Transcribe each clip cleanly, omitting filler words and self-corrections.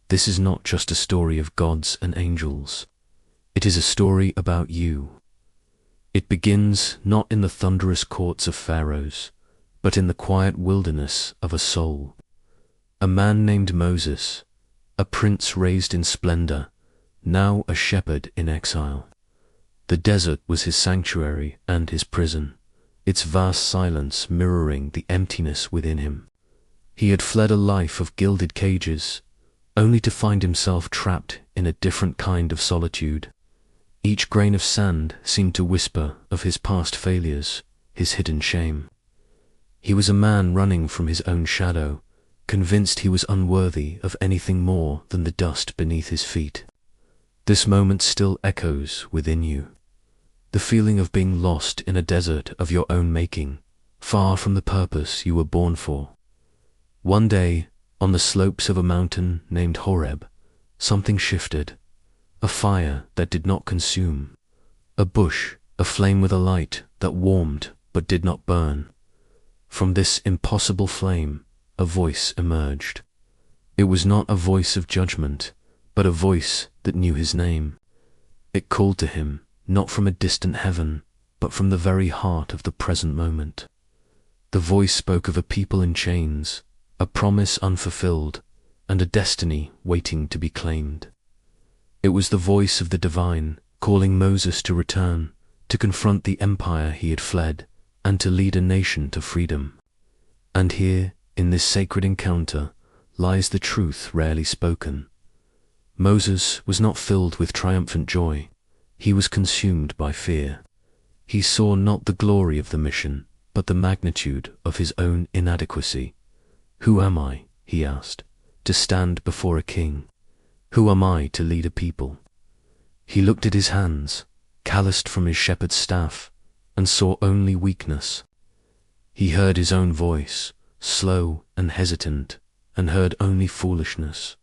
this is not just a story of gods and angels. It is a story about you. It begins not in the thunderous courts of pharaohs, but in the quiet wilderness of a soul. A man named Moses, a prince raised in splendor, now a shepherd in exile. The desert was his sanctuary and his prison, its vast silence mirroring the emptiness within him. He had fled a life of gilded cages, only to find himself trapped in a different kind of solitude. Each grain of sand seemed to whisper of his past failures, his hidden shame. He was a man running from his own shadow, convinced he was unworthy of anything more than the dust beneath his feet. This moment still echoes within you. The feeling of being lost in a desert of your own making, far from the purpose you were born for. One day, on the slopes of a mountain named Horeb, something shifted. A fire that did not consume. A bush aflame with a light that warmed but did not burn. From this impossible flame, a voice emerged. It was not a voice of judgment, but a voice that knew his name. It called to him, not from a distant heaven, but from the very heart of the present moment. The voice spoke of a people in chains, a promise unfulfilled, and a destiny waiting to be claimed. It was the voice of the divine, calling Moses to return, to confront the empire he had fled, and to lead a nation to freedom. And here, in this sacred encounter, lies the truth rarely spoken. Moses was not filled with triumphant joy. He was consumed by fear. He saw not the glory of the mission, but the magnitude of his own inadequacy. "Who am I," he asked, "to stand before a king? Who am I to lead a people?" He looked at his hands, calloused from his shepherd's staff, and saw only weakness. He heard his own voice, slow and hesitant, and heard only foolishness.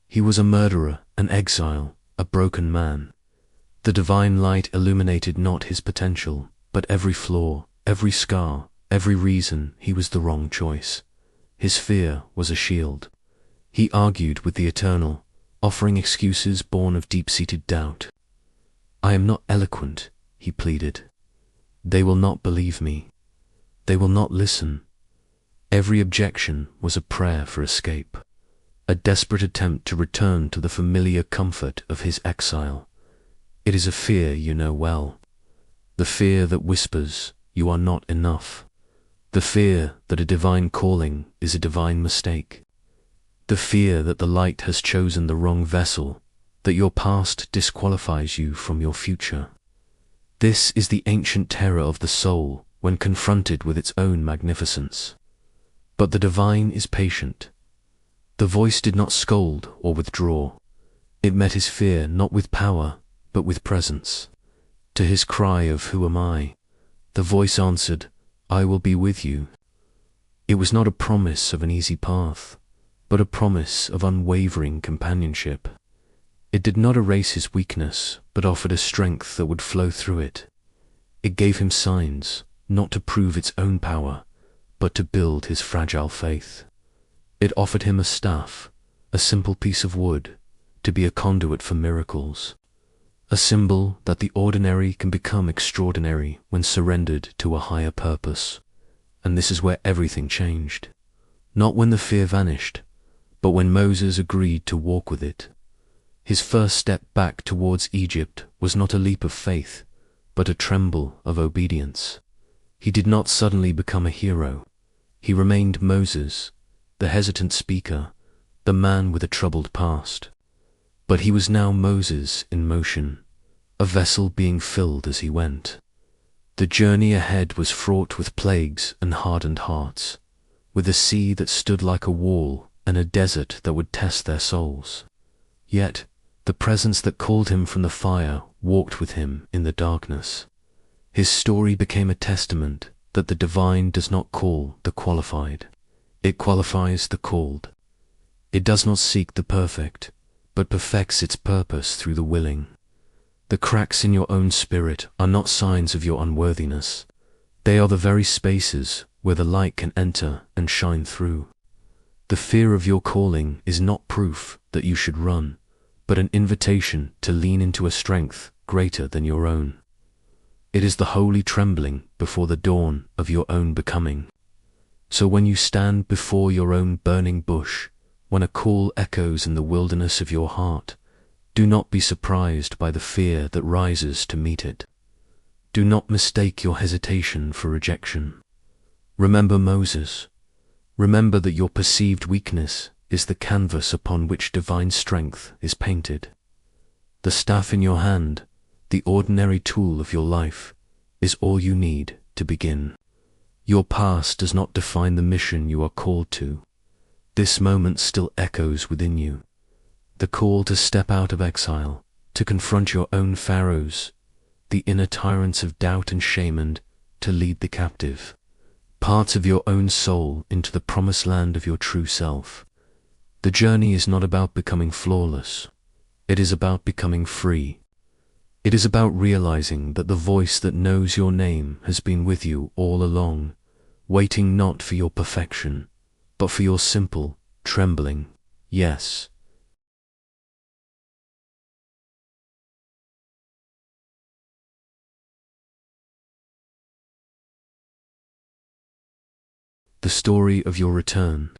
He was a murderer, an exile, a broken man. The divine light illuminated not his potential, but every flaw, every scar, every reason he was the wrong choice. His fear was a shield. He argued with the eternal, offering excuses born of deep-seated doubt. "I am not eloquent," he pleaded. "They will not believe me. They will not listen." Every objection was a prayer for escape, a desperate attempt to return to the familiar comfort of his exile. It is a fear you know well. The fear that whispers, "You are not enough." The fear that a divine calling is a divine mistake. The fear that the light has chosen the wrong vessel, that your past disqualifies you from your future. This is the ancient terror of the soul when confronted with its own magnificence. But the divine is patient. The voice did not scold or withdraw. It met his fear not with power, but with presence. To his cry of "Who am I?" the voice answered, "I will be with you." It was not a promise of an easy path, but a promise of unwavering companionship. It did not erase his weakness, but offered a strength that would flow through it. It gave him signs, not to prove its own power, but to build his fragile faith. It offered him a staff, a simple piece of wood, to be a conduit for miracles, a symbol that the ordinary can become extraordinary when surrendered to a higher purpose. And this is where everything changed. Not when the fear vanished, but when Moses agreed to walk with it. His first step back towards Egypt was not a leap of faith, but a tremble of obedience. He did not suddenly become a hero. He remained Moses, the hesitant speaker, the man with a troubled past. But he was now Moses in motion, a vessel being filled as he went. The journey ahead was fraught with plagues and hardened hearts, with a sea that stood like a wall and a desert that would test their souls. Yet, the presence that called him from the fire walked with him in the darkness. His story became a testament that the divine does not call the qualified. It qualifies the called. It does not seek the perfect, but perfects its purpose through the willing. The cracks in your own spirit are not signs of your unworthiness. They are the very spaces where the light can enter and shine through. The fear of your calling is not proof that you should run, but an invitation to lean into a strength greater than your own. It is the holy trembling before the dawn of your own becoming. So when you stand before your own burning bush, when a call echoes in the wilderness of your heart, do not be surprised by the fear that rises to meet it. Do not mistake your hesitation for rejection. Remember Moses. Remember that your perceived weakness is the canvas upon which divine strength is painted. The staff in your hand, the ordinary tool of your life, is all you need to begin. Your past does not define the mission you are called to. This moment still echoes within you. The call to step out of exile, to confront your own pharaohs, the inner tyrants of doubt and shame, and to lead the captive, parts of your own soul, into the promised land of your true self. The journey is not about becoming flawless. It is about becoming free. It is about realizing that the voice that knows your name has been with you all along, waiting not for your perfection, but for your simple, trembling yes. The story of your return.